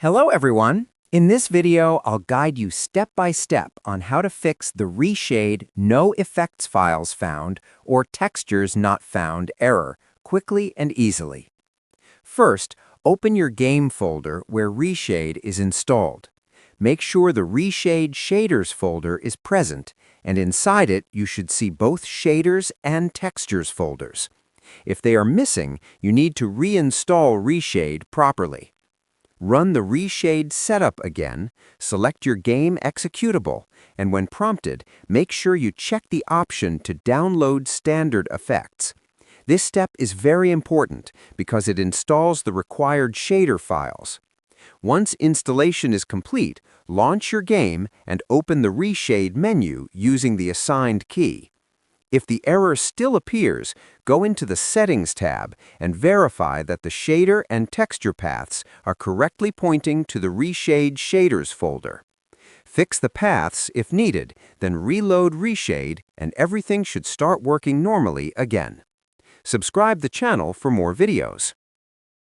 Hello everyone! In this video, I'll guide you step by step on how to fix the Reshade No Effects Files Found or Textures Not Found error quickly and easily. First, open your Game folder where Reshade is installed. Make sure the Reshade Shaders folder is present, and inside it you should see both Shaders and Textures folders. If they are missing, you need to reinstall Reshade properly. Run the Reshade setup again, select your game executable, and when prompted, make sure you check the option to download standard effects. This step is very important because it installs the required shader files. Once installation is complete, launch your game and open the Reshade menu using the assigned key. If the error still appears, go into the Settings tab and verify that the shader and texture paths are correctly pointing to the Reshade Shaders folder. Fix the paths if needed, then reload Reshade and everything should start working normally again. Subscribe the channel for more videos.